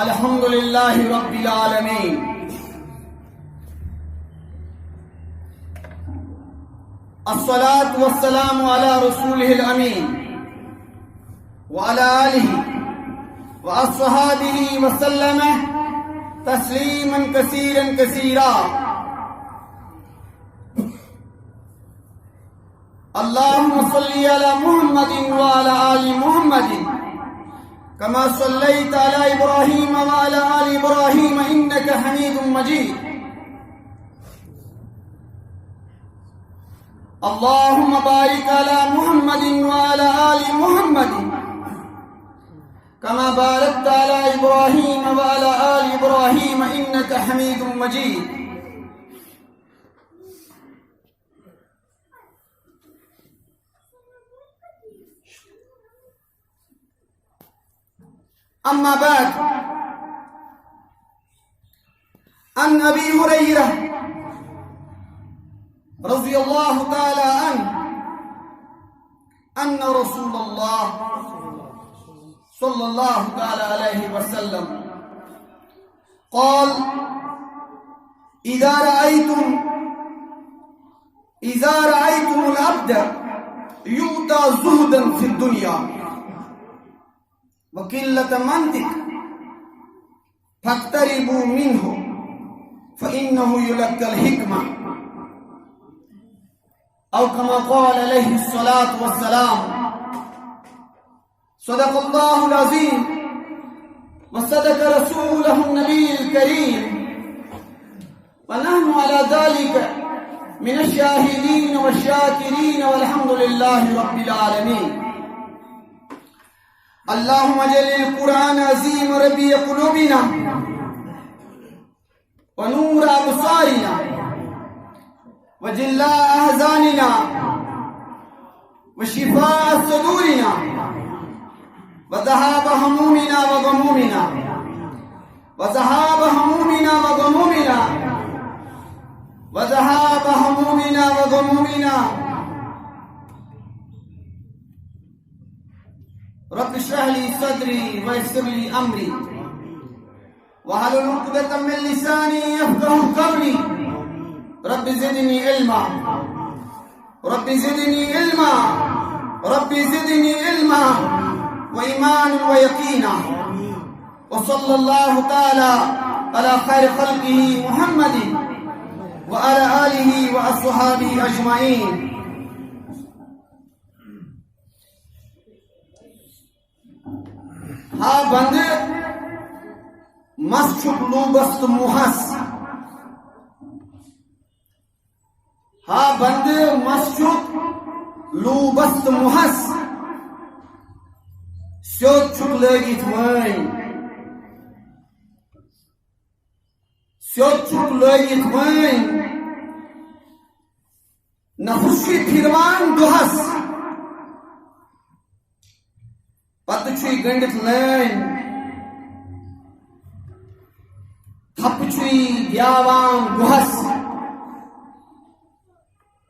अल्हम्दुलिल्लाहि रब्बिल आलमीन। अस्सलातु वस्सलामु अला रसूलिहिल अमीन व अला आलिहि व अस्हाबिहि वसल्लम तस्लीमन कसीरन कसीरा। अल्लाहुम्मा सल्लि अला मुहम्मदिन व अला आलि मुहम्मदिन कमा सल्लैता अला इब्राहीम व अला आलि इब्राहीम इन्नका हमीदुम मजीद। अल्लाहुम्मा बारिक अला मुहम्मदिन व अला आलि मुहम्मदिन कमा बारकता अला इब्राहीम व अला आलि इब्राहीम इन्नका हमीदुम मजीद। अम्मा बाद, अन अबी हुरैरा रज़ियल्लाहु ताला अन्हु अन्ना रसूलल्लाह सल्लल्लाहु ताला अलैहि वसल्लम क़ाल इज़ा रअयतुमुल अब्द यु'ता ज़ुहदन फ़िद दुनिया वकिल्लत मंतिक फक्तरिबू मिन्हु फइन्नहु युलक्कल हिक्मा औ कमा क़ाल अलैहि अस्सलातु वस्सलाम। सदक़ल्लाहुल अज़ीम व सदक़ रसूलुहुन नबियुल करीम व नहनु अला ज़ालिका मिनश शाहिदीन व शाकिरीन वल्हम्दुलिल्लाहि रब्बिल आलमीन। अल्लाहुम्मा जल्लिल कुरान अज़ीम रबीअ क़ुलूबिना व नूर अब्सारिना व जिल्ला अहज़ानिना व शिफ़ाअ सुदूरिना व ज़हाब हमूमिना व ग़मूमिना व ज़हाब हमूमिना व ग़मूमिना व ज़हाब हमूमिना व ग़मूमिना। रब्बि इश्रह ली सदरी व यस्सिर ली अमरी वहलुल उक़दतम मिन लिसानी यफ़क़हू क़ौली। रब्बि ज़िदनी इल्मा रब्बि ज़िदनी इल्मा रब्बि ज़िदनी इल्मा व ईमाना व यक़ीना। व सल्लल्लाहु ताला अला खैरि ख़ल्क़िही मुहम्मदिन व अला आलिहि व अस्हाबिही अजमईन। हा बंद मस्छुक लूबस्त मुहस हा बंद मस्छुक लूबस्त मुहस स्योत छुक लगित वैन स्योत छुक लगित वैन न खुशी फिरवान दुहस पत छुई गंडित लैन थप छुई द्यावान गुहस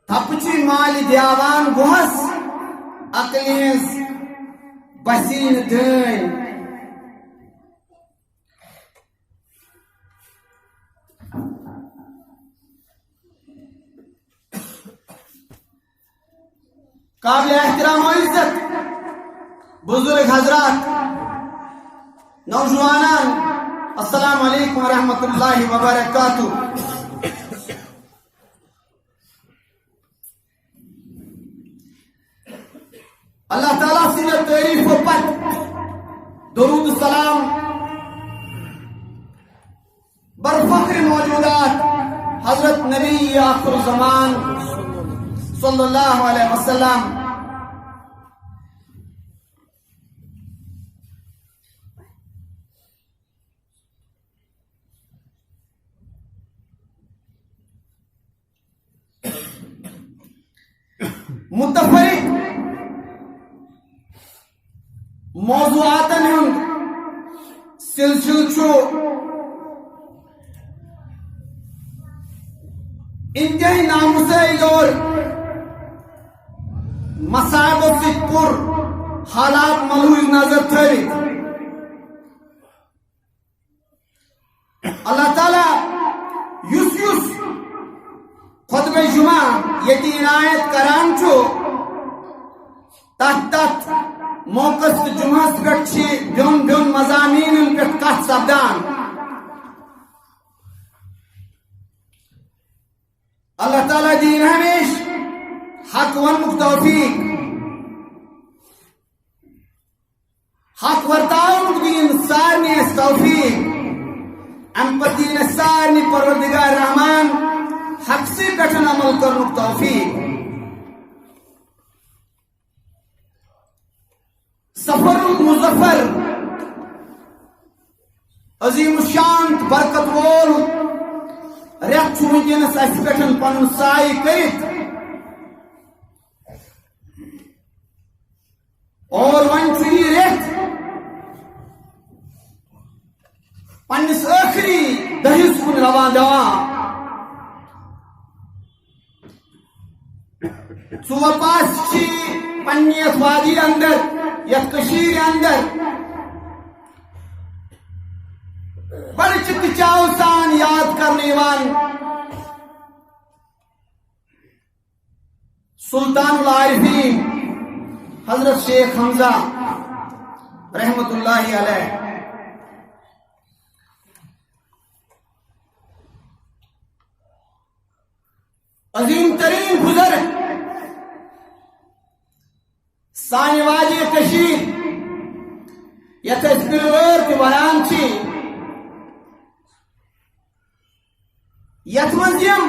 थप छुई माली द्यावान गुहस अकलिस बसीन दैन। काबिल एहतराम और इज्जत बुजुर्ग हजरात, नौजवानान, अस्सलामु अलैकुम व रहमतुल्लाहि व बरकातुहू। अल्लाह ताला से तारीफ व पद दुरूद सलाम बरफ़ख्र मौजूदात हजरत नबी आखिर ज़मान सल्लल्लाहु अलैहि वसल्लम मुतफरिक मौज़ूआतन हुंद सिलसिल छु इंतहाई नामुसैद और मसाइबों से पुर हालात मलूज नजर थवित अल्लाह ताला युस युस खुतबे जुमा यति इनायत करान छो तत तत मौकस जुमहस पे ब्योन ब्योन मजामीन पे कथ सपदान अल्लाह ताला दीन हमेश हक वन तौफीक हक वर्ताउन दीन सारनी तौफीक अम दीन सारनी परवरदिगार रहमान हक से कठन अमल करने तौफीक सफरुल मुजफ्फर अजीम शांत बरकत वोल रेत वुनकस अस पे पन साय कर और वन रेत पन्निस आखिरी दहिस कुन रवा दवा सुवर पास पन्नी वादी अंदर यथ कशीर अंदर बड़े चित चाव सान याद करने वान सुल्तानुल आरिफीन हजरत शेख हमजा रहमतुल्लाहि अलैह अजीम तरीन बुजुर्ग सानी वादी कशीर यथ बिलवर के वरान यथ मजम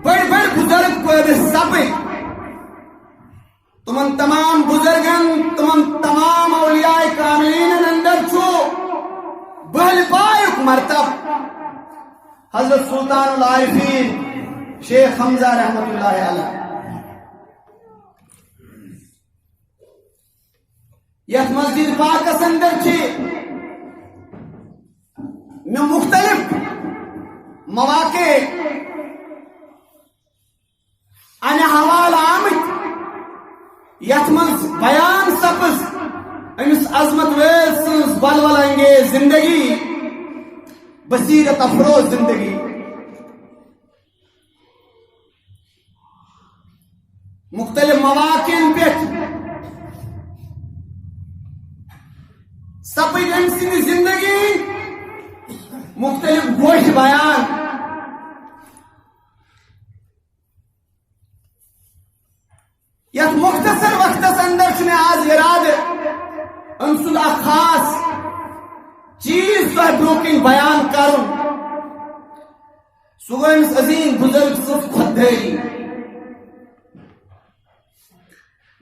बड़ बड़ बुजुर्ग पैद सपद तुमन तमाम बुजुर्गन तुमन तमाम औलियाए कामिलीन अंदर छो बल पायुक मरतब हजरत सुल्तानुल आरिफीन शेख हमजा रहमतुल्लाहि अलैह यथ मस्जिद पाकस अंदर में मुख्तलिफ मवाके अन हवाल आमत यथ मज बयान सपज अमिस अजमत वेल सज बलवल अंगेज जिंदगी बसीरत अफरोज जिंदगी मुख्तलिफ मवाकिन पे सपद अमि जिंदगी मुख्तलिफ गोश बयान यथ मुख्तसर वक्तस अंदर में आज इराद अमसुद खास चीज ब्रोकिन बयान कर सुगम अजीम बुजुर्ग सफ खुददारी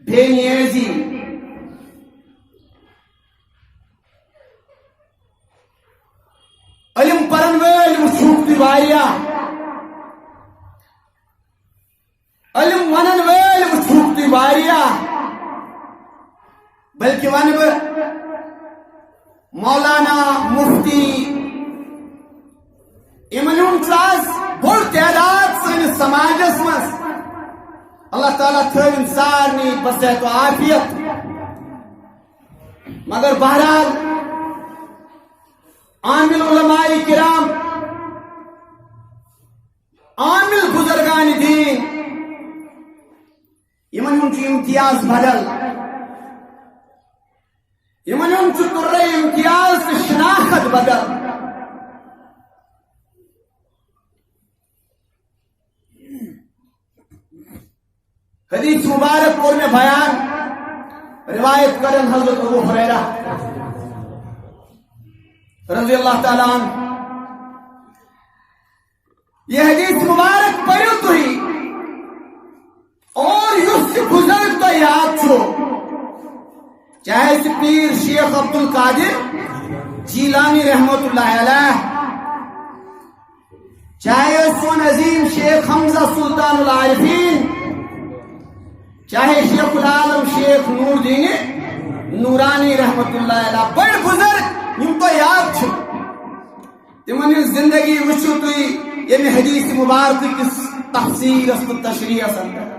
बेनियाजी इल्म परन वल वुछुक वारिया इल्म वनन वल वुछुक वारिया बल्कि वन मौलाना मुफ्ती इमन क्लास बोड़ तादाद सैनिस समाजस मज अल्लाह ताला थविन सारनी बसेत व आफियत मगर बहरहाल आमिल उलमाए किराम आमिल बुजुर्गान दीन इमन इम्तियाज बदल इमन तुर्र इम्तियाज शनाखत बदल हदीस मुबारक और में बयान रिवायत करन हजरत अबू हुरैरा रज़ी अल्लाह ताला अन्हु यह हदीस मुबारक पढ़ो तो ही और युस बुजुर्ग तो याद छो चाहे पीर शेख अब्दुल कादिर जीलानी रहमतुल्लाह अलैह चाहे सोन अजीम शेख हमजा सुल्तानुल आरिफीन चाहे शेख उल आलम शेख नूरदीन नूरानी रहमतुल्लाह अलैह बड़ बुजुर्ग यम तो याद तिमन जिंदगी वुचु तुम ये हदीस मुबारक किस तफसीर तो तशरीह अंदर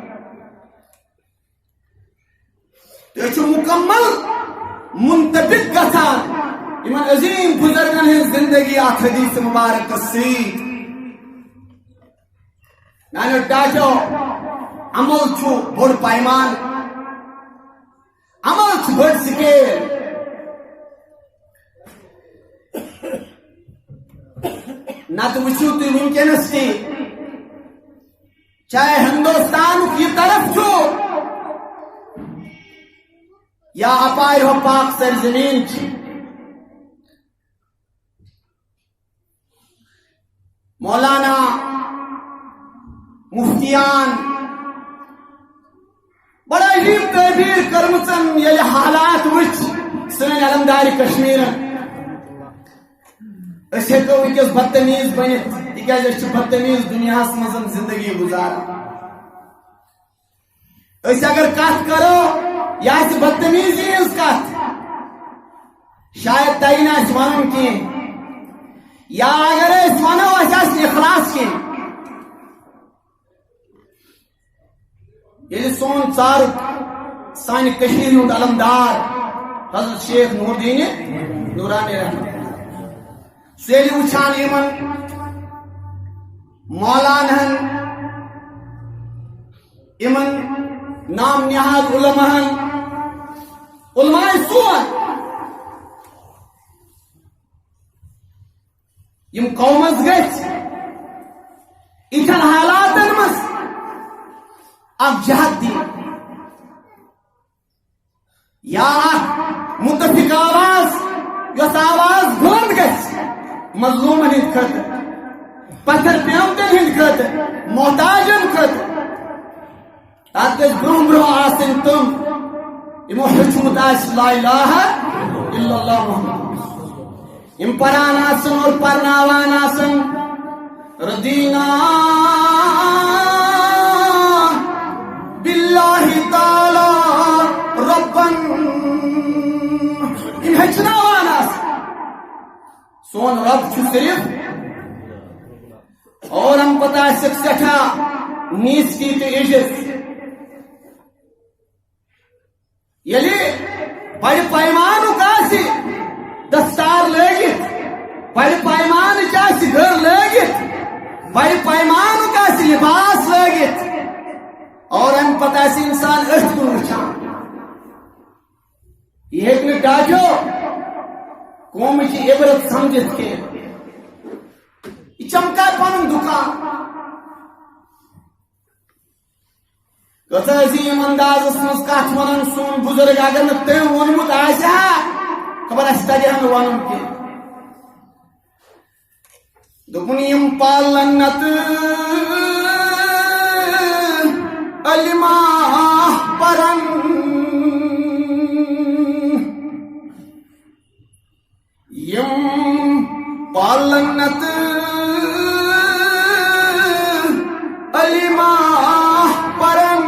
तो मुकम्मल मुंतबिक गसान इन अजीम बुजुर्गन हज जिंदगी अथ हदीस मुबारक नानो डाटो अमल छु बोड़ पैमान अमल छु बोड़ स्केल ना तो वुचू तुम वुनकस चाहे हिंदुस्तान की तरफ छो या अपार हो पाक सरजमीन मौलाना मुफ्तियान बड़ा अजीब तहबीर कर्मचन ये हालात वुच सन अलमदारी कश्मीर हेको वस बदतमीज बनित तिकाज बदतमीज दुनिया मज जिंदगी गुजारा अगर कत करो यह बदतमीजी कत शायद तय ना वन कह या अगर वनो इखलास कह ये सोन चार सान हुंद अलमदार हजरत शेख नूरुद्दीन नूरानी रहमत सेल वुचान इमन मौलानहन इमन नाम निहाद उलमाहन उलमाए सोन यम कौमस गछ इथन हालातन मस अब जहद दी या मुतफिक आवाज यस आवाज बुलंद गछ मजलूमन हिंद खत पत्थर प्यामतन हिंद खत मोहताजन खत तत ब्रोह ब्रोह आसन तुम इमो हेचमुत ला इलाहा इल्लल्लाह मुहम्मद इम परान आसन और परनावान आसन रदीना बिल्लाहि ताला रब्बन इम हेचनावान आसन सोन रब सिर्फ और हम पता सठा नीच की तो इज्जत यदि बड़ पैमान दस्तार लगित बड़ पैमान घर लगित बड़ पैमान लिबास लगित और हम पता इंसान अस्त वुचान यह डाजो कौम की इबरत समझित के चमका पन दुकान कस अजीम अंदाज मज कत वन सोन बुजुर्ग अगर न तम वोनमुत खबर तरी हम वन कह दोपुन यम पालनत अलिमा परन यम पालनत अलिमा परन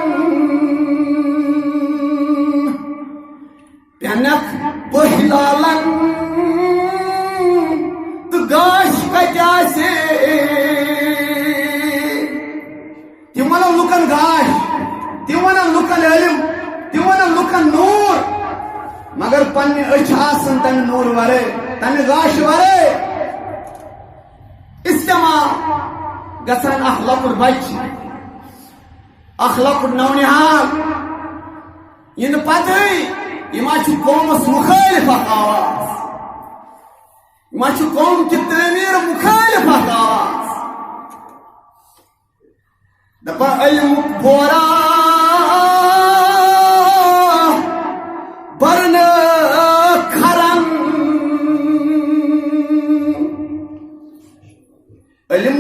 प्यानक बहिलालन तो गाश कजा से तिमन लुकन गाश तिमन लुकन इल्म तिमन लुकन नूर मगर पन्ने अछ तन नूर वरे तन गाश वरे इस्तेमाल गसन अख लकुट बच अख लकुट नौनिहाल इन पत कौमस मुखालिफ आवाज कौम की तमीर मुखालिफ आवाज दपा इल्म बोरा बरन खरन इल्म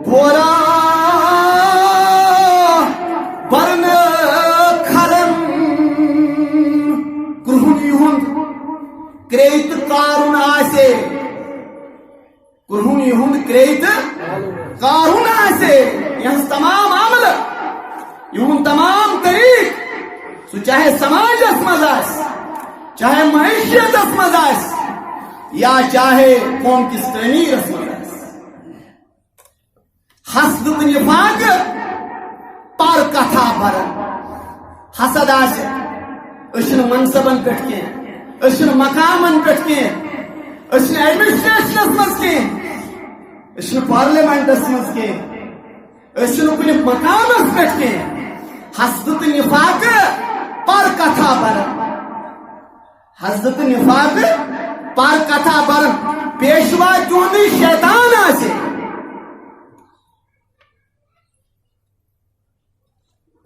बोरा बरन खरन कुरहुनी हुंद क्रेत कारुन आसे कुरहुनी हुंद क्रेत कारुन आसे यह तमाम अमल यूं तमाम तरीक सु चाहे समाज मज चाहे मैशियत मज या चाहे कौम किस तमीर मज हसद निफाक पर कथा बरन हसद मनसबन पे मकामन पे एडमिनिस्ट्रेशन मज पार्लियामेंटस मज कुन मकामस पे हसद निफाक पर कथा बरन हसद निफाक पर कथा बरन पेशवा तुंद शैतान आसे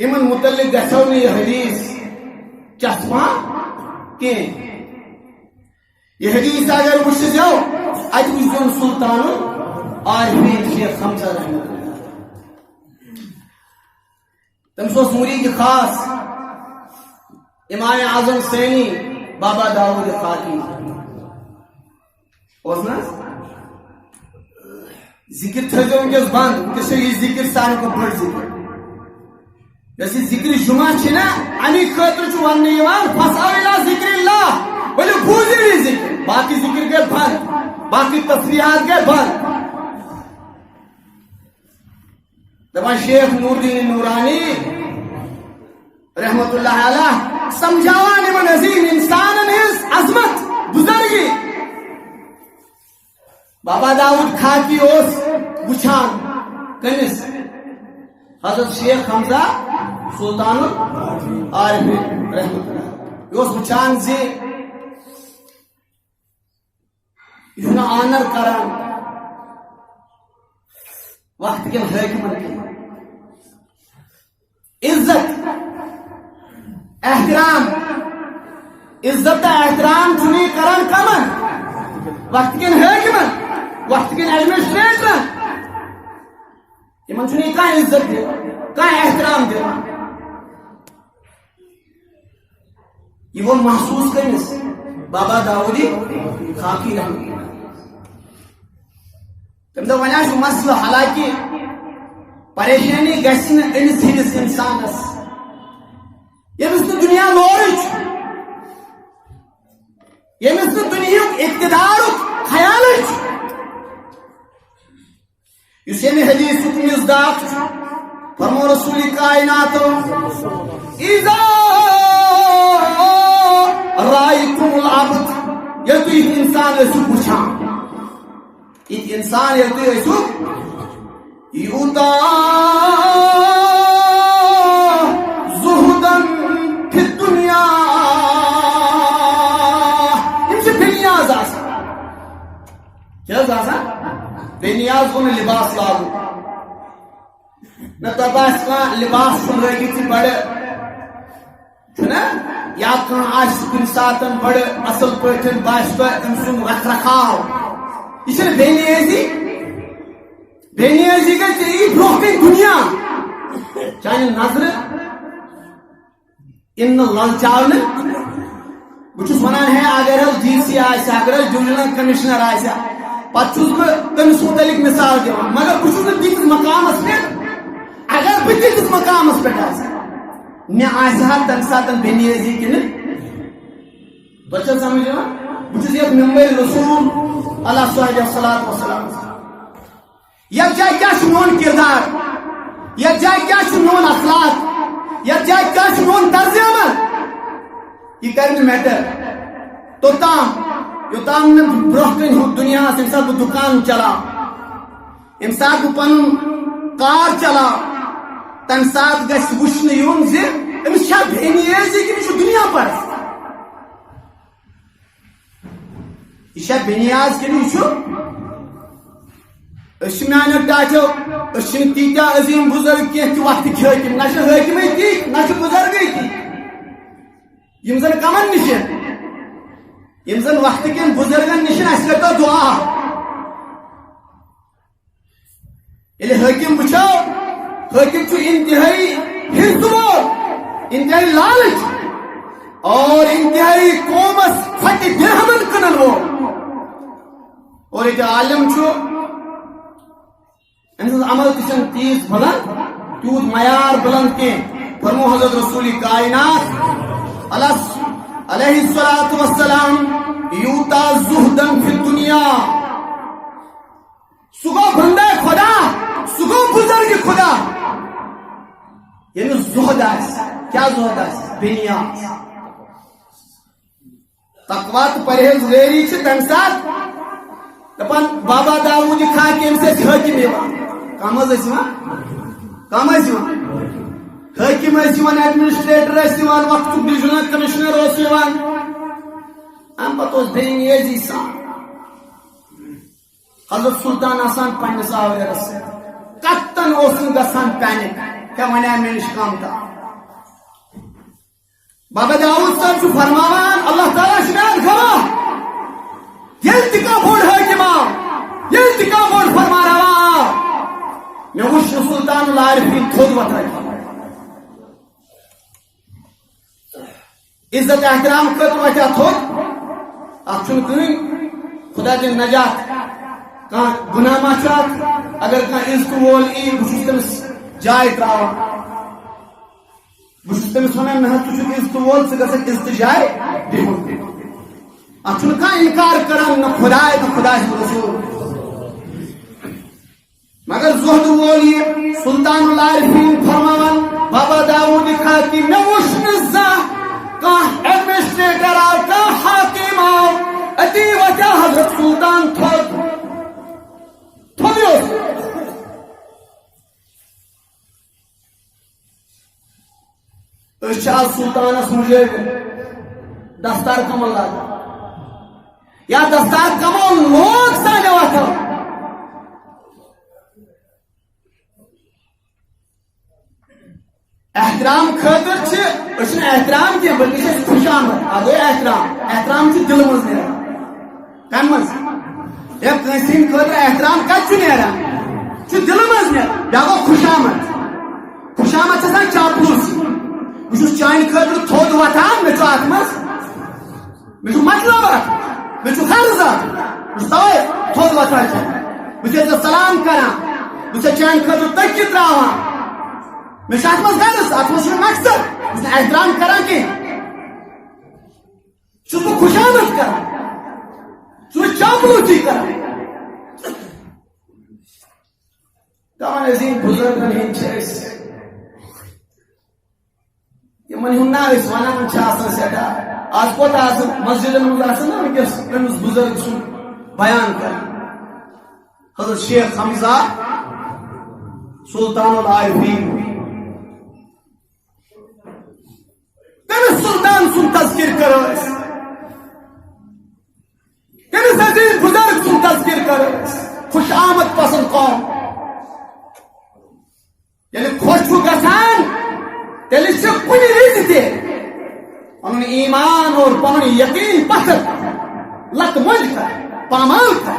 इमन मुतल्लिक गसो न यह हदीस चश्मा के यह हदीस अगर वो अत वो सुल्तान आरिफीन शेख हमजा रहमतुल्लाह तमस मुरीद खास इमाम आजम सैनी बाबा दाऊद खाकी जिक्र थो वनस बंद वनस यह जिक्र सारे को बड़ जिक्र जैसे जिक्र जुमा ना अमी खतर वन फसाइला जिक्रिल्लाह बोले बूझे जिक्र बाकी जिक्र गए बंद बाकी तस्बीहात गए बंद दबा शेख नूरुद्दीन नूरानी रहमतुल्लाह अलैह समझावा निमन अजीम इंसान अजमत बुजुर्गी बाबा दाऊद खाकी वुछान कनिस हजरत शेख हमजा सुल्तान आरिफीन रहमतुल्लाह वुछान जे यह आनर करान वक्त के हाकिमन की इज्जत एहतराम इज्जत एहतराम चुनी करान कमन वक्त के हाकिमन वक्त के एडमिनिस्ट्रेटर इन चुनी कह इज्जत दे कह एहतराम दे यह वो महसूस करिस बाबा दाऊदी खाकी रहमतुल्लाह तम दो वना मसला हालांकि परेशानी गसिन अमिस हिंदिस इंसानस यमिस दुनिया लोरिच यमिस दुनिया इक्तदार ख्याल युसेमी हदीस मिसदाक फरमो रसूल कायनात इज़ा रायतुल अब्द यतु इंसान सुपुछा इत इंसान यतु यूता जुहदन फि दुनिया इनसे बेनियाज आसा क्या आसा बेनियाज को लिबास लागू न तबास का लिबास लगित बड़े ना या कुन सातन बड़े असल पे बास रख रखाव यह बेनियाजी बेनियाजी गई ब्रोह दुनिया चाहे नजर इन ललचावन बहुत वनान है अगर DC अगर डिविजनल कमिश्नर पचुस तमिस मुतलिक मिसाल दिवान मगर बहुत तीस मकामस पे अगर बह तीस मकामस पे मे तम सात बेनियाजी कि समझ बहुत मेम्बर रसूल अल्लाह सलात वसलाम यह जाए क्या मोन किरदार यह जाए क्या मोन अखलाक यह जाए क्या मोन तर्ज अमल यह कर मैटर तोताम योताम ब्रोह कन दुनिया बह दुकान चला यम सात बह पन कार चला तम सात गस वुचन यून अमिस बेनियाजी कि दुनिया पर यह बेनियाज कि मान डाचो तीत्या अजीम बुजुर्ग कह वक्त हाकिम ना हाकिम तीत ना बुजुर्ग तीत यम जन कमन निश यम जन वक्त कन बुजुर्गन निश कर दुआ ये हाकिम वो हाकिम इंतहाई हिस्स वोल इंतहाई लालच और इंतहाई कौमस फट दिरहमन कनन वोल और ये आलम अमल तन तीस बुलंद तूत मयार बुलंद के फरमो हजरत रसूल कायनात अलैहिस्सलातु वस्सलाम यूता जुहदन फि दुनिया सुगो बंदे खुदा सुगो जुहद क्या जुहद बेनियाज तकवा तो परहेजगारी तम सात दपान बाबा दाऊद खाकी हकीम कम कम हकीम एडमिनिस्ट्रेटर वक्त डिविजनल कमिश्नर अम पे बेनियाजी सान हजरत सुल्तान आसान पन्नस आवरस कत्तन गसान पैनिक क्या वन मे नश कम था बाबा दाऊद साहब फरमान अल्लाह ताला बयान करो ये तिका बोड़ हकीमा ये तिका बोड़ फरमाना मे वुश सुल्तान आरिफीन थोद वत इज्जत एहतराम खत वत थोद अन खुदा दिन नजात कह गुना मा अगर कह इज्त वोल ई बहुत तमिस जाय त्रावान बहुत तमिस वन मे तुझ इज्त वोल ग इज्त जाय दिहुन अन कह इनकार करान न खुदाय रसूल मगर जुहद वोल ये सुल्तान आरिफीन फरमान बाबा दाऊद खाकी मे वुश कह एडमिनिस्ट्रेटर आव कह हाकिम आव अति वत हजरत सुल्तान थोद सुल्तानस मुझे दस्तार कमल लागा या दस्तार कमल लोग साने वाता एहतराम खतर एहतराम क्या बल्कि खुशामद आ गो एहतराम दिल मज कम खतर एहतराम कत दिल मज बे गो खुशामद चापलूस बहुत चान खतर थोद वतान मे अत मे मतलब मे कर्ज तवे थोद वतान बहुत सलाम करान बहुत चान खतर तक त्रावान मे अत गर्ज अत मकसद एहतराम करान कह खुशामद करान चापलूसी करान तमाम अजीम बुजुर्गन हंद ना वन सटा आज कोत मस्जिदन मज बुजुर्ग सुन बयान कर हजरत शेख हमजा सुल्तान आरिफीन तमिस सुल्तान सुन तज़किर करो तमिस अजीम बुजुर्ग सुन तज़किर करो खुश आमद पसंद कौम ये खुश गसान तेल से कुछ रिज दे पन ईमान और पन यकीन पत्थर लत मंज कर पामाल कर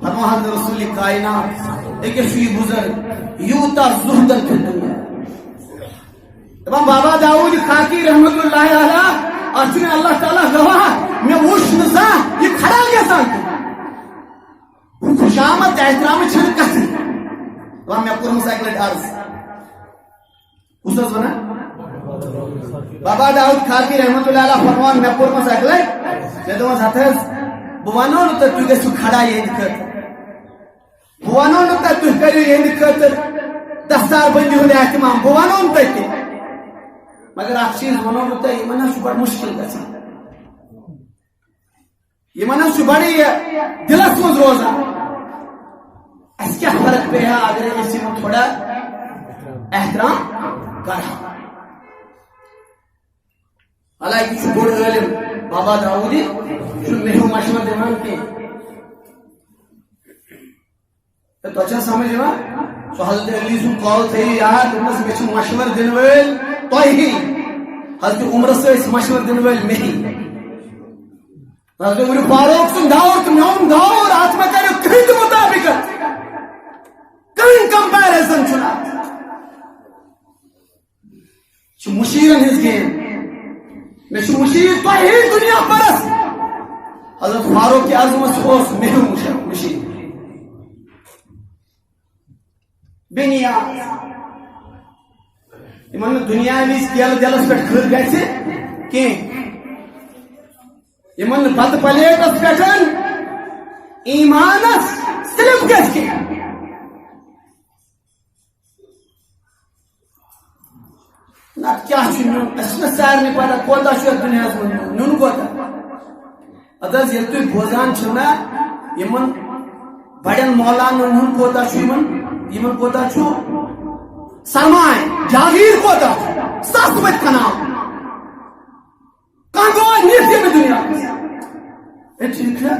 फरमान रसूल कायनात एक बुजुर्ग यूता जुहदन फिल दुनिया तमाम बाबा दाऊद खाकी रहमतुल्लाह अलैह अर्जुन अल्लाह ताला गवाह मैं वुश नसा ये खड़ा गसान खुशामद एहतराम कथ वह मे कर्मस अक लट अर्ज उस वन बाबा दाऊद खाकी रहमतुल्लाह अलैह फरमान मे कर्मस अक लट मे दोस हथ बह वनो न तुम गो खड़ा ये खतर बह वनो न तुम करो ये खतर दस्तार बंदी हूं एहतमाम बह वनो न ते मगर अख चीज वनो न बड़ मुश्किल ग बड़े दिलस मज रोजान क्या फर्क पे है अगर थोड़ा एहतराम कर हालांकि बोड़ इलम बाबा दाऊदी मे मशवर दिवान कह समझ सो हजरत अली सुन कॉल थे यार मे मशवर दिन वल तुही हजरत उमर से मशवर दिन वल मे हजरत उमर फारूक सुन दौर तो मेन दौर अत मे कर कहीं मुताबिक कहीं कंपैरिजन चुना मुशीरन हिज गेम मे मुशीर तुही दुनिया परस हजरत फारूक की आजमत मे मुशीर बेनिया इन दुनिया विज केल दिलस पे खर ग इन बत प्लेटस पे ईमानस स्लिप गए ना क्या सारे पता कोता दुनिया नुन कोता अदस ये तुम बोजान ना यमन बड़न मौलान नुन कोता यमन कोता सरमाए जागीर कोता सस्त बच कनाल कहां गो नीति में दुनिया ठीक है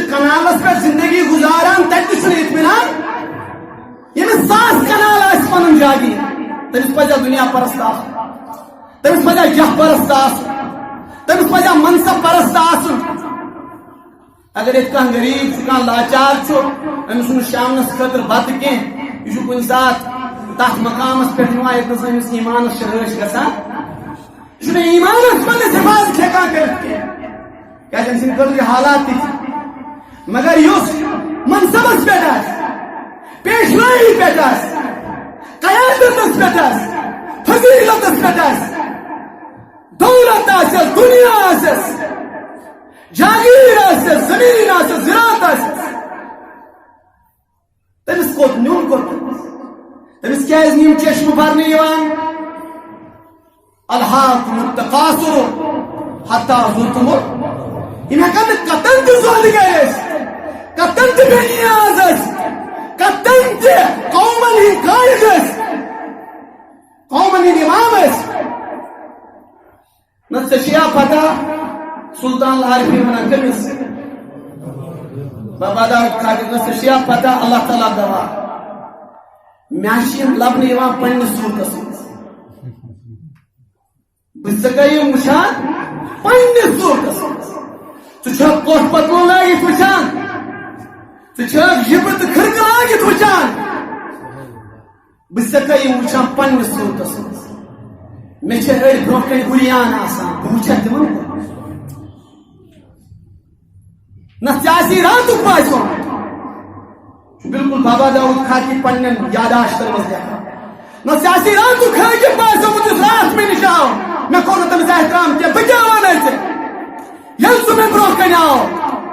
कनालस पे जिंदगी गुजारान तक इत्मीनान यमिस सास कनाल पन जागीर तमिस पजा दुनिया परस्त तमिस पजा जह परस्त तमिस पजा मनसब परस्त अगर ये गरीब कह लाचार अमिस शामनस खतर बत कह यह कुछ सात तथ मकामस पे अमिस ईमानस रश गसान ईमानस पन्निस हिफाजत हेकान कर हालात मगर युस मनसबस पे पेशवाई पे कयादतस पे फजीलतस पे दौलत दुनिया जागीर जमीन ज़राअत तमिस कोत न्यून कोत तमिस क्या नीम चश्म भरने अल्हाकुमुत तकासुर हत्ता ज़ुरतुमुल इन हेकन कतन जोल गए कतन बेनियाज कतन कौमन ही कायद कौमन ही इमाम न सशिया पता सुल्तान आरिफी वना कमिस बाबा दाऊद खादिर न सशिया पता अल्लाह ताला दवा म्याशिम लबने पन्ने सूरतस बिसगई मुशान पन्ने सूरतस कोट पतलून लागित वुचान यिब तो खिरक लागित वुचान बह वुचान पन्ने सूरतस मे अड़ ब्रोह कन गुरियान वुचा तिमन न रात बास बिल्कुल बाबा दाऊद खाकी पन्न यादाश्त न रात खाकी बास रात में निश आव मे कोर तमिस एहतराम क्या बह क्या वन ये मैं ब्रोह कन आव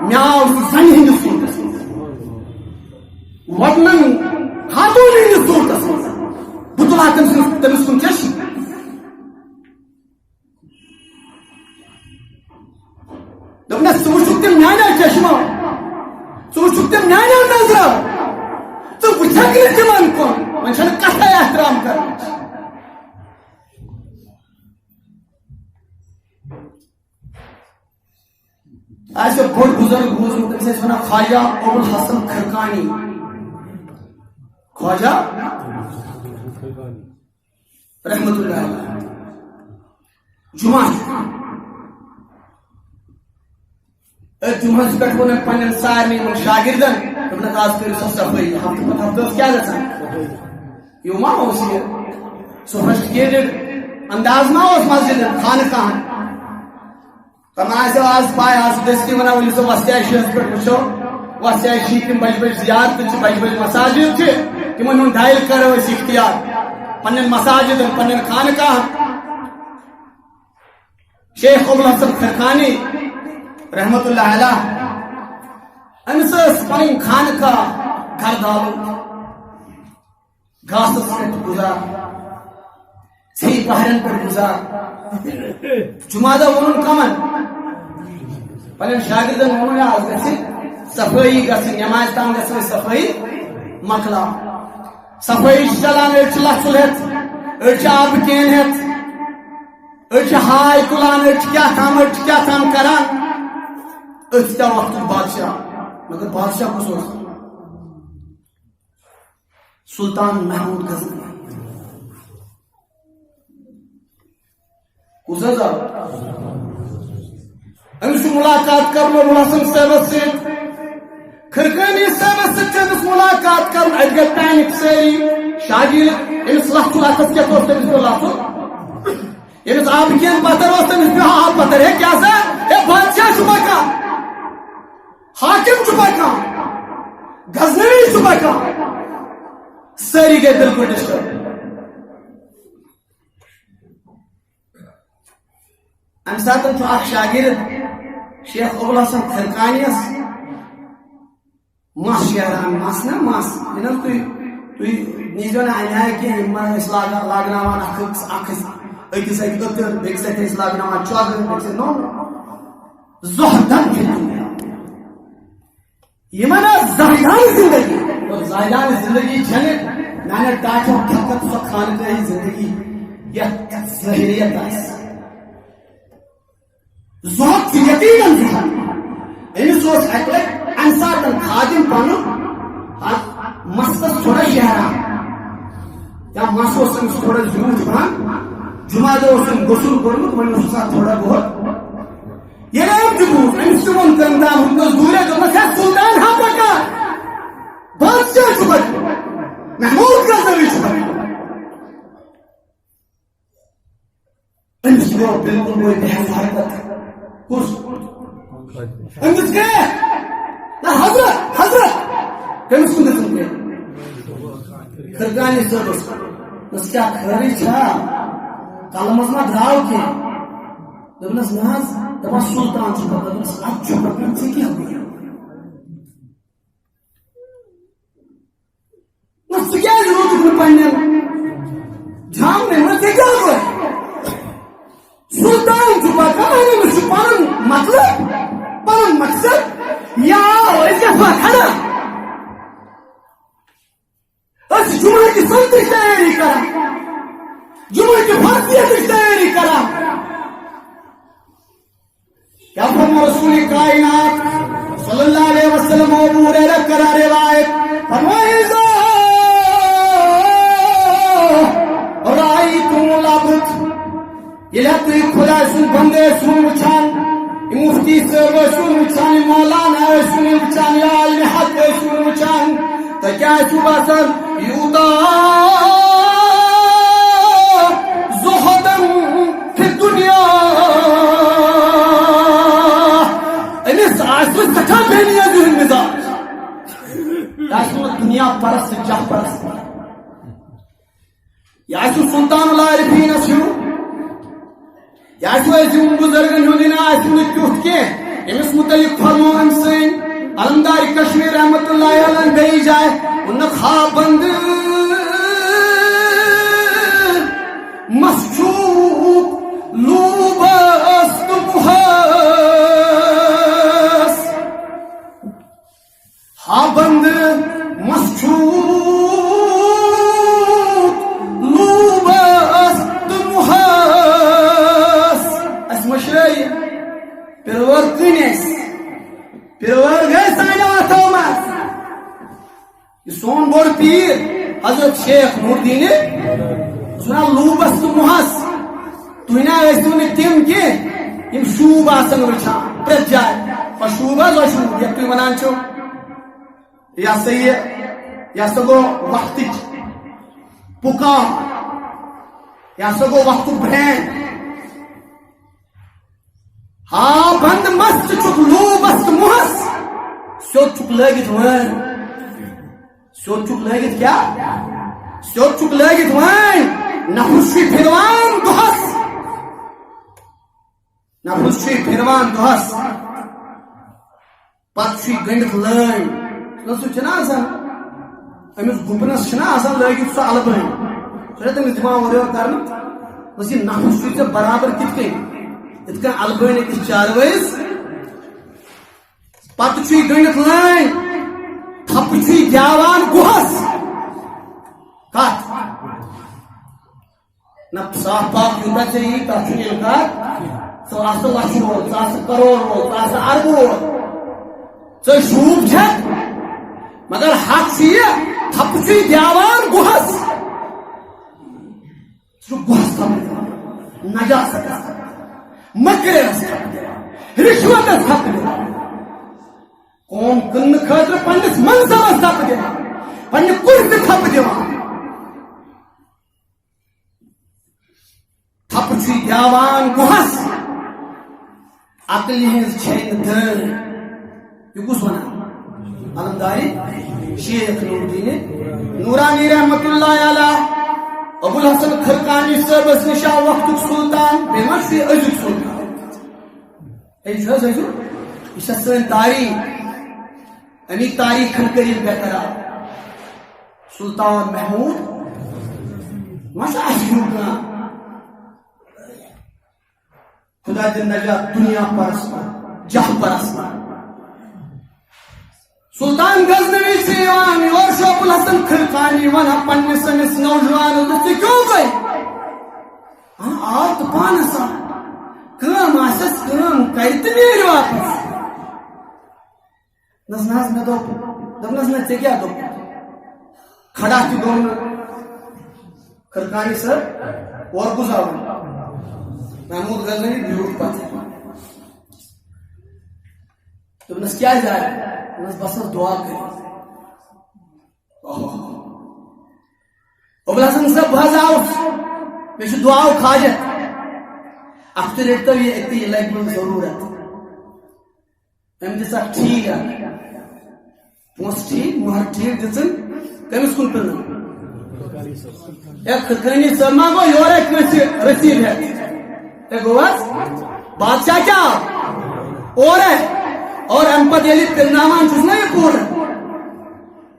मे आव जन हंदिस सूरतस वतन खातून हंदिस सूरतस बह तुला तमिस कुन चश्म दपना ज वुचुक तम मान चश्मो ज वुचुक तम मान नजर ज वुचक तिमन कुन वन कथ एहतराम कर आज बोड़ बुजुर्ग बूजमुत वन ख्वाजा अबुल हसन खरकानी ख्वाजा रहमतुल्लाह जुमा जुमस पे वन पे सारे शागिर्दन आज कर सफाई हफ्त क्या मा सोफिस्टिकेटेड अंदाज मा मस्जिद खान कहान तम आज पाए आज दस्ती वन वो वस्या पे वो वस्या तम बज बज जियारत बज बज मसाजिद तिम डायल करो इख्तियार पन्न मसाजिद पन्न खानकाह शेख अबुल हसन खरकानी रहमतुल्लाह अलैह अमिस पन खानकाह घर दाल घास गुजार सही पहरन पर गुजार जुमादा वो कमन पे शागिर्दन वो आज सफाई नमाज ताम सफाई मकला सफाई चलान लचुल हेत आब कैन हेत हाय तुलान क्या थाम करान वक्त बादशाह मगर बादशाह कुछ सुल्तान महमूद गजनी अमिस मुलाकात कर अबुल हसन साहब खरकानी साहब मुलाकात कर पैनिक सारी शागिर अमिस लथुल अतस क्या तमिस पे लथुल अमिस आब कैन पतर तमिस पे आब पतर है क्या सर बादशाह पका हाकिम पका गजनवी पका सारी गए बिल्कुल डिस्टर्ब अम सात शागिर्द शेख अबुल हसन खरकानियस मस शेरान मस ना मस तुई नीजो ना अन्याय के लागनावान अखिस अकिस अतर बेस लागनावान चौद नो ज़ुहदन फी दुनिया ये माना ज़ाहिदान जिंदगी और ज़ाहिदान जिंदगी छने मैंने टाचो खपत सो खानदानी जिंदगी या ज़ाहिरियत आस ज़ुहद की यकीनन ज़ुहद इन्हें सोच अकल अंसार खादिम पानो मस्तस थोड़ा शहरा या मसो संग थोड़ा जरूर पान जुमा दो संग गुस्ल करो तो मैंने उसका थोड़ा बहुत ये नाम जुबूर इंस्ट्रूमेंट करना उनको दूर जो मैं सुल्तान हाँ पका बादशाह चुका महमूद का जरूर चुका इंस्ट्रूमेंट बिल्कुल वो बहस हरकत कुछ इंस्ट्रूमेंट ना हज़रत कहीं सुनते सुनते खरगानी सर्विस उसका खरी छा कालमस में ड्राव के दबनस नाज दबा सुल्तान चुका दबनस आप चुका से क्या हुआ ना क्या जरूरत है पढ़ने जाम में मुझे क्या हुआ सुल्तान चुका कहानी में छुपान मतलब या ऐसे खड़ा जुम्मे की संती तैयारी करा जुम्मे की फासियत की तैयारी करा क्या फरमा रसूल कायनात सल्लल्लाहु अलैहि वसल्लम अबू हुरैरा करा रिवायत फरमाया रायतुल अब्द इला तुई खुदा सुन बंदे सुन वचान मुफ्ती साहब सुन वचान मौलाना सुन वचान या आलिम हक सुन वचान तो क्या सुबह सर यूदा ज़ुहदन फी दुनिया इन्हें आसुर सच्चा बेनिया जो मिजाज आसुर दुनिया परस्त जह परस्त यासुर सुल्तान आरिफीन शुरू यासुर ऐसे बुजुर्गन हुदिना आसुर क्यों के इमिस मुतल्लिक फरमान से अलमदारी कश्मीर रहमतुल्लाह अलैह गई जाए उन खाबंद मस्जूब लूबस्त मुहस खाबंद मस्जूब लूबस्त मुहस असमशरय परवर्तनेस परवर गए साया थॉमस ये सोन बोर पीर हजरत शेख नूरदीन सुना लूबस मुहस तुना ऐसे तिम के यम शूब आसन वचा प्रजाय पशूबा लशूब ये तुम वनान छो या सही या सगो वक्त पुकार या सगो वक्त ब्रैंड हाँ बंद मस्त चुक लूबस मुहस सो चुक लगित वन सो चुक लगित क्या सो चुक लगित वन नफुशी फिरवान दुहस नफुशी फिरवान दुहस पक्षी गंडित लैन सो चना आसान अमिस गुपनस चना आसान लगित सो अलबन सो तमिस दिमाग वरियो करन बस ये नफुशी से बराबर कितके इतना अलबन एक चारवैस पक्षी गंडित लैन थपछी जावान गुहस काट न साफ पाक युद्ध चाहिए तस्वीर का तो आस्ते लाखों हो आस्ते करोड़ हो आस्ते अरबों हो तो शूब छत मगर हाथ सीया थपछी जावान गुहस तो गुहस का नजासत मकरे रिश्वत थप कौन कन्न खातर पंडित मनसबस थप दिवा पंडित कुर्सी थप दिवा थप छी जावान गुहस अकल हिंस छैन धर ये कुछ वना अलमदारी शेख नूरदीन नूरानी रहमतुल्लाह अलैह अबुल हसन खरकानी सर्वस निशा वक्त सुल्तान बेमशी अजुक सुल्तान ऐ जो इस सन तारीख अमी तारीख करीब बेकरार सुल्तान महमूद मसा खुदा दिन नजात दुनिया परस्मा जह परस्मा सुल्तान गजनवी से और शोकुल हसन खिलकानी वन पन्ने सनिस नौजवान क्यों गए आप तो पान सा कम आसस कम करते नहीं वापस नजनाज में दो दबनज में से क्या दो खड़ा की दोनों खिलकानी सर और गुजारो महमूद गजनवी ब्यूट पाते दबनज क्या जा रहा है बस दुआ करें हसन सब बजाओ मे दुआ खाजत अख्तर रेट ये लग जरूरत अम दिस ठीक पोस ठीक मुहर ठीक दिसन कमिस कुन पे खिलकानी सब मा गो योर रसीद है गोवास बादशाह क्या और है और अम पे पिलनावान ना ये पूर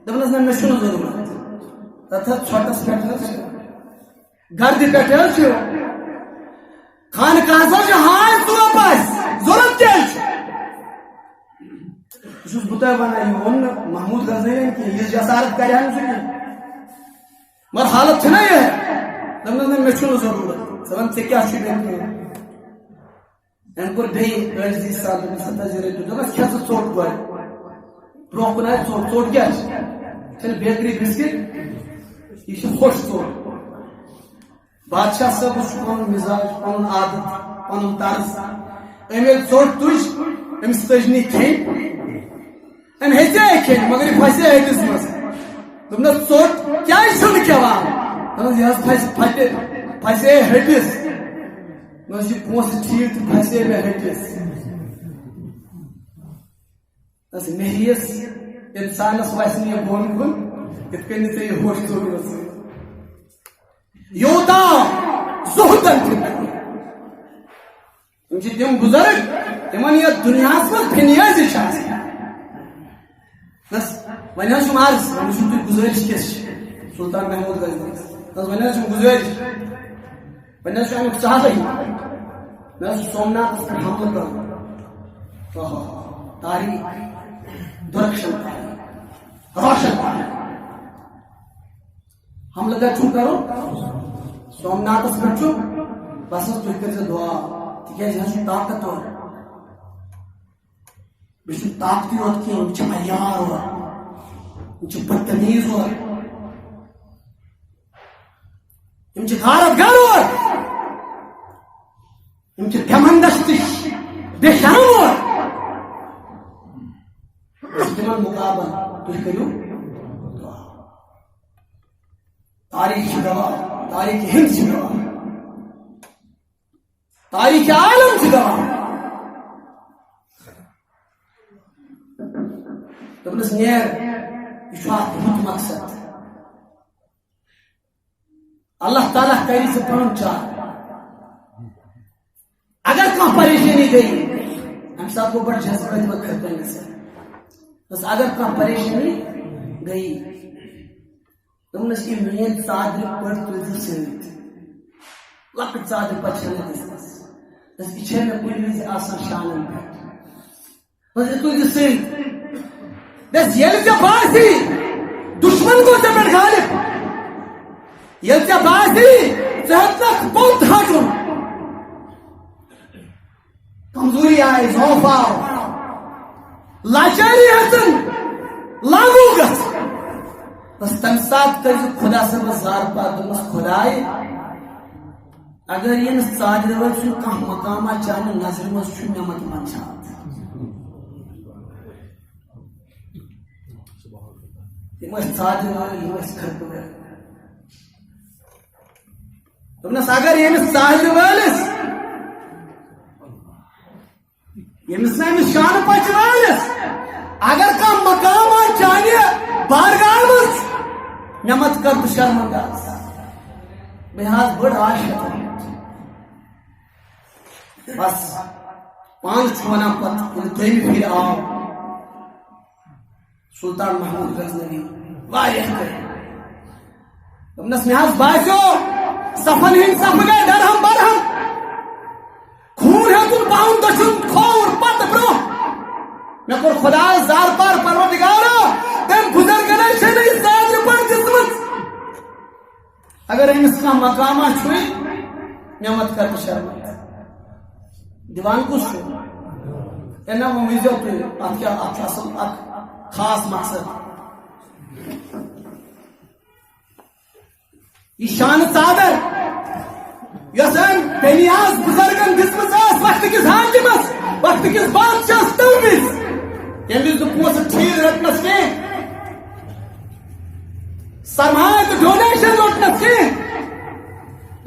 दपनस ना मे जरूरत तथा छोटस पे गर्द पे खान कह हाय तो वापस जरूरत क्या बुत वन वोन महमूद गजनवी कि ये जसारत कर मगर हालत ना ये दपनस मे जरूरत वन से क्या बेजी साल दपस खे चोट गो ब्रो कुन चोट चोट क्या बेकरी बिस्किट यह खुश चोट बादशाह सब पन मिजाज पन आदत पन तर्ज अमे चोट तुज अमिस तज नी खेन अम हे खेन मगर यह फसे हटिस मज दपन चोट क्या खेवान यह फसे हटिस पोस ठीक तो फसे मे हटिस मेहिस इंसानस वस बोन कुन ये होश चोट योदा जुहदन तम बुजुर्ग तिमन ये दुनिया मज फिनियाज वन अर्ज वन गुजारिश किस सुल्तान महमूद गजनवी वन गुजारिश वन अमुक चाहत मे सोमनाथ पे हमला कर तारीख दुरक्षण रोशन हमला कर करो सोमनाथ पे बस तुम कर दुआ तक ताकतवर बे ताकती योत कह अयार और बदतमीज और गारत गर और घमंडस बेशरम और तिमन मुकाबल तुम करो तारीख गवाह तारीख हिंद गवाह तारीख आलम गवाह दपनस नेर यह मकसद अल्लाह ताला कर पन चाह अगर कह परेशानी गई अम सात गो बड़ जज्बत बस अगर कह परेशानी गई दपनस यह मेन चादर पे तुल सत लक चादर पे यह मे कुछ विज शानन पे तुल सत ये बासी दुश्मन को पे गालिब ये बासी हेक पोत हटन कमजोरी आए जौफ आव लाचारी हसन लागू गस बस तम सात कर खुदा से जार पा दस खुदाए अगर ये चादर वल कह मकामा चाने नजर मज नमत मंशात चादर वल खर दपनस अगर यमिस चादर वलिस यमिस नमिस शान पच वलिस अगर कह मकामा चाने बारगाह मज नमत कर तो शर्मंदाज बेहाज बड़ आशा बस पान वन पे फिर आओ सुल्तान महमूद गजनवी वारियह करे तुमनस में बासो सफन हिंद सफ गए दरहम बरहम खून है तुम पाउन दशुन खोर पत ब्रो मैं कोर खुदा जार पर परवरदिगार तम गुजर गए छने सादर पर किस्मत अगर इनस का मकामा छुई नियमत कर शर्म दीवान कुछ एना वो मिजो तो आप क्या असल खास मकसद ईशान सादर यसन बेनियाज बुजुर्गन दिसमस वक्त किस हाकिमस वक्त किस बादशाह तमिस यमिस पोस ठीक रटनस के सरमाए तो डोनेशन रटनस के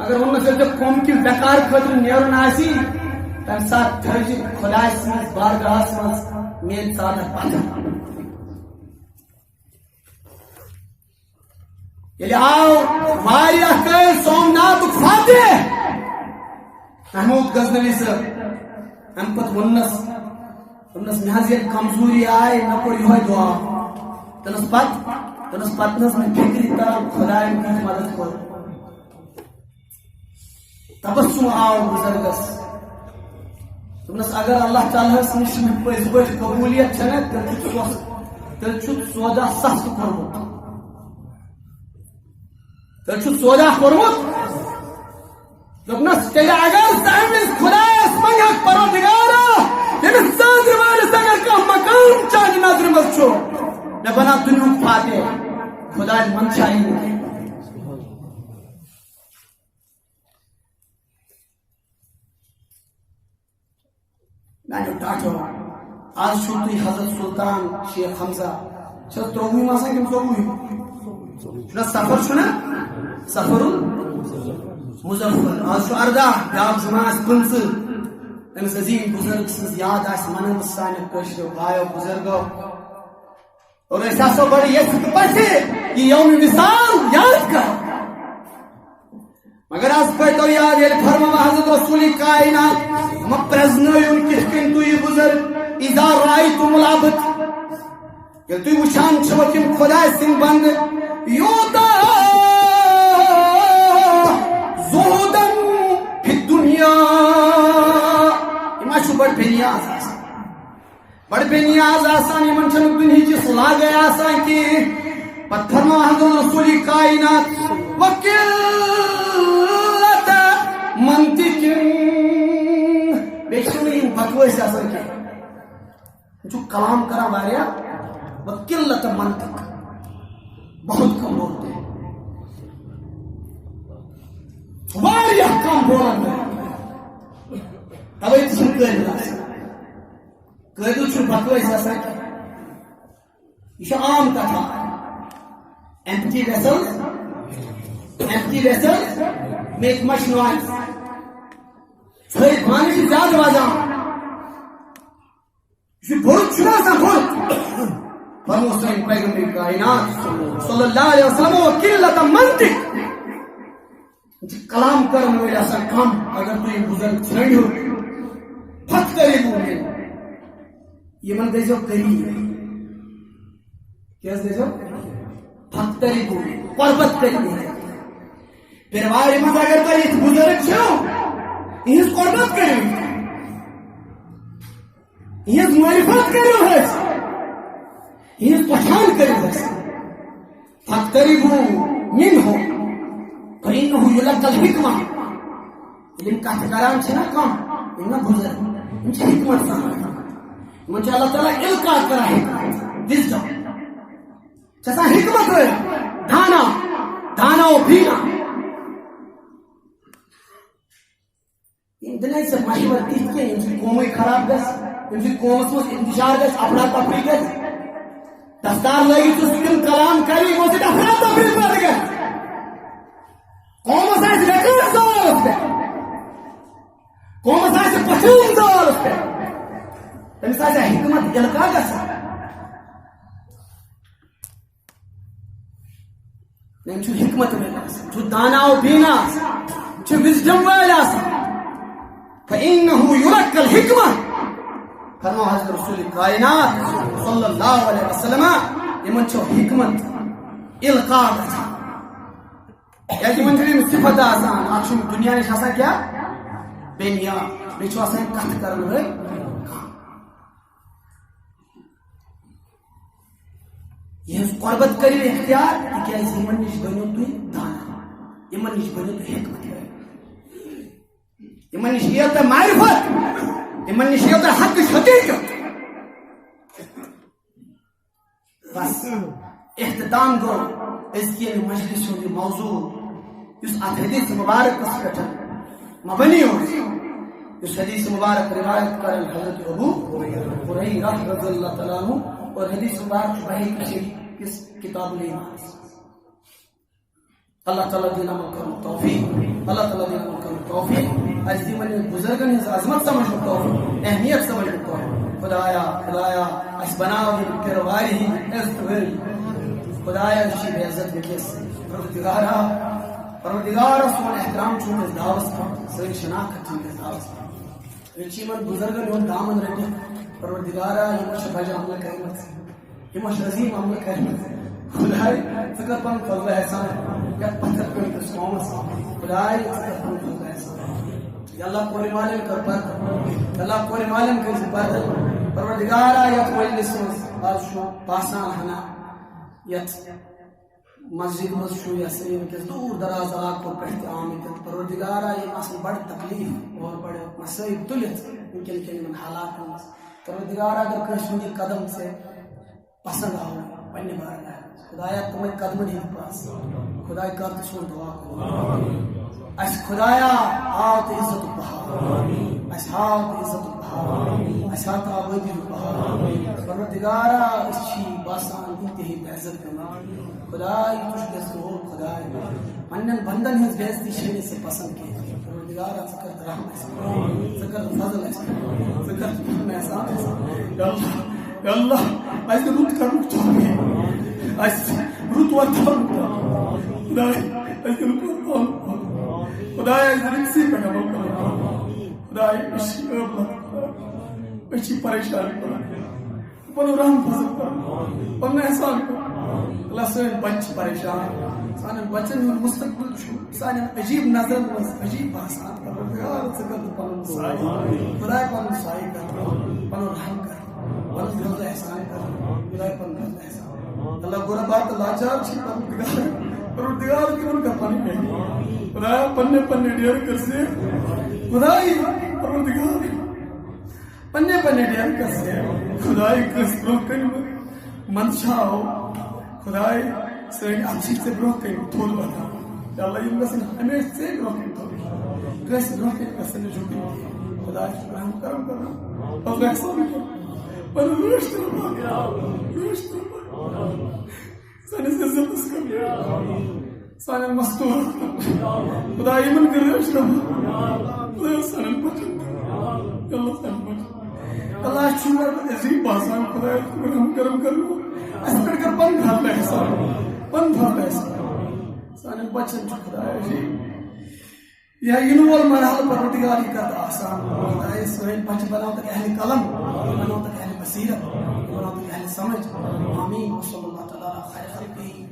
अगर उनमें से जब कौम की बेकार खतर नेरुन आसी तम साथ थर्जी खुदा सन्स बारगाह सन्स मेन सादर पाता ये आओ वारिया के सोमनाथ फाते महमूद गजनवी से हम पत उन्नस महज कमजोरी आए न कोई हो दुआ तनस पत नस में फिक्री तरह खुदा की मदद को तबस्सुम आओ बुजुर्गस तुमनस अगर अल्लाह ताला सनिश में पज कबूलियत छने तल छु सोदा सख्त करबो तल सोदा करमुत दोपनस तेरे अगर सामने खुदा मंगक परवरदिगार ये सादर वाले अगर का मकाम चाह नजर मत छो न बना दुनिया फाते खुदा मन चाहिए मैंने टाटो आज शुद्ध हजरत सुल्तान शेख हमजा चल त्रोवी मासा किम त्रोवी ना सफर सुना सफरुल मुजफ्फर आज शु अर्दा याब जुमास पंस तमिस अजीम बुजुर्ग सन्स याद आस मनन साने कशो भायो बुजुर्गो और ऐसा सो बड़ी ये पसे ये यौम विसाल याद कर मगर आज पे तो याद ये फरमा हजरत रसूल कायनात हम प्रजनो उनके किंतु ये बुजुर्ग इजा रायतुमुल अबद ये तू मुशान छवकिम खुदा सिंह बंद योदा ज़ुहदन फि दुनिया इमाशु बड़ बेनियाज आसान ये मनचन दुनिया जिस लागे आसान की पत्थर में हजरत रसूल कायनात वकील मंतिकिन बेशुरी बकवास आसान की जो कलाम करा वारिया वकिल्लत मंतिक बहुत कम बोलते हैं वारिया कम बोलते हैं अब एक सुन कदू छु बकवास आसान की ये आम कथा empty vessels make much noise फिर पानी से ज्यादा बाजा ये बहुत चुना सा बहुत हम उसने पैगंबर कायनात सल्लल्लाहु अलैहि वसल्लम वकिल्लत मंतिक कलाम करने वाले ऐसा काम अगर तू एक बुजुर्ग छड़ी हो फट करे बोले ये मन दे जो करी क्या दे जो फट करे बोले पर्वत करे फिर वारे मत अगर तो ये बुजुर्ग छो इस पर्वत करे ये मारिफत करे है ये पहचान करे है फट करे वो मिन हो فإنه يلقى الحكمة इल्म का ठिकाना है ना कम इन्ना गुजर मुझे हिकमत समझ मुझे अल्लाह ताला इल्का करा है विजडम जैसा हिकमत है दाना और पीना इन दुनिया से मशवर इसके इनकी कौम खराब गस इनकी कौम से इंतजार गस अपना तफरीक गस दस्तार लगी तो सिर्फ कलाम करी वो से अपना तफरीक कर गस कौम से लेकर सवाल उसपे कौम से पसंद सवाल उसपे इंसान से हिकमत इल्का गस नहीं जो हिकमत में जो दाना और बीना जो विजडम वाला فإنه يلقى الحكمة फरमा हज़रत रसूल कायनात सल्लल्लाहु अलैहि वसल्लम यमन छो हिकमत इल्का गछा या यमन छो सिफत आसान आखुम दुनिया निश आसान क्या बेनिया बेछो आसान कथ करन रे ये कुर्बत करी इख्तियार क्या यमन निश बनो तु दाना यमन निश बनो तु हिकमत यमन निश ये त मारिफत यमन निश ये त हक हकीकत बस इख्तिताम गो इसके मजलिस हो मौजू इस हदीस मुबारक पर मबनी हो इस हदीस मुबारक रिवायत कर हजरत अबू हुरैरा रज़ियल्लाहु तआला अन्हु और हदीस मुबारक वही किस किताब में अल्लाह ताला देना मौका तौफीक अल्लाह ताला देना मौका तौफीक आज जीवन में बुजुर्गों ने अजमत समझ तो अहमियत समझ तो खुदाया खुदाया अस बनाओ के रवारी इस्तगफार खुदाया की इज्जत बेकिस परवरदिगार सोन एहतराम छो इस दावत पर सही शनाख्त छो इस दावत यचीमन बुजुर्गों ने दामन रखे परवरदिगारा यमश बजा अमल करमत यमश रजीम अमल करमत खुदाई फकर पन फजल एहसान या पत्थर पे तस्मामस खुदाई फकर पन फजल एहसान या अल्लाह कोई मालूम कर पर अल्लाह कोई मालूम कर पर परवरदिगारा या मजलिस आशु पासा हना यत मस्जिद मशू या सरीर के दूर दराज इलाकों को कहते आमिद परवरदिगारा ये असल बड़ी तकलीफ और बड़े मसइब तुलित इनके मन हालात में परवरदिगारा अगर कश्मीरी कदम से पसंद आओ पन्ने बार खुदाया तुम्हें कदम नहीं पास खुदाई कर तो सुन दुआ को अस खुदाया आत इज्जत बहार अस हात इज्जत बहार अस हात आबादी बहार परवरदिगारा अच्छी बासान इंतही बेइज्जत करना खुदाई तुझ बेइज्जत हो खुदाई मनन बंदन हिज बेइज्जती शेने से पसंद के परवरदिगारा ज़िक्र रहमत ज़िक्र फजल ज़िक्र एहसान या अल्लाह आज रुत कर रुत आज रुत वतन खुदाई आज रुत वतन खुदाई आज रिक्सी पे नमो खुदाई अच्छी परेशानी को पनो रहम फजल पनो एहसान को अल्लाह से बच परेशान साने बचन में मुस्तकबिल छो साने अजीब नजर में अजीब भाषा परवरदिगार से कर पनो साई खुदाई पनो साई कर पनो रहम कर पनो फजल एहसान कर खुदाई पनो एहसान अल्लाह गोरा बात लाचार छी परवरदिगार की उनका पानी में खुदाया पन्ने पन्ने डेर कर से खुदाई परवरदिगार पन्ने पन्ने डेर कर से खुदाई किस ब्रोकन मनशाओ खुदाई से अच्छी से ब्रोकन थोल बता या अल्लाह इन बस हमें से ब्रोकन थोल किस ब्रोकन कसने झुकी खुदाई रहम करम करना और एहसान कर पर रुश्त साने से इज्जत कर साने मस्तूर खुदाई मन कर रुश्त खुदा साने बचन अल्लाह साने अल्लाह शुक्र अजीब बासान खुदा रहम करम कर अस्कर कर पन भाल एहसान साने बचन खुदा जी या इनवल मरहल परवरदिगारी का आसान खुदा सोहेल पंच बनाओ तक अहले कलम बनाओ तक अहले बसीरत बनाओ तक अहले समझ आमीन सल्लल्लाहु अलैहि वसल्लम खैर खल्क़ी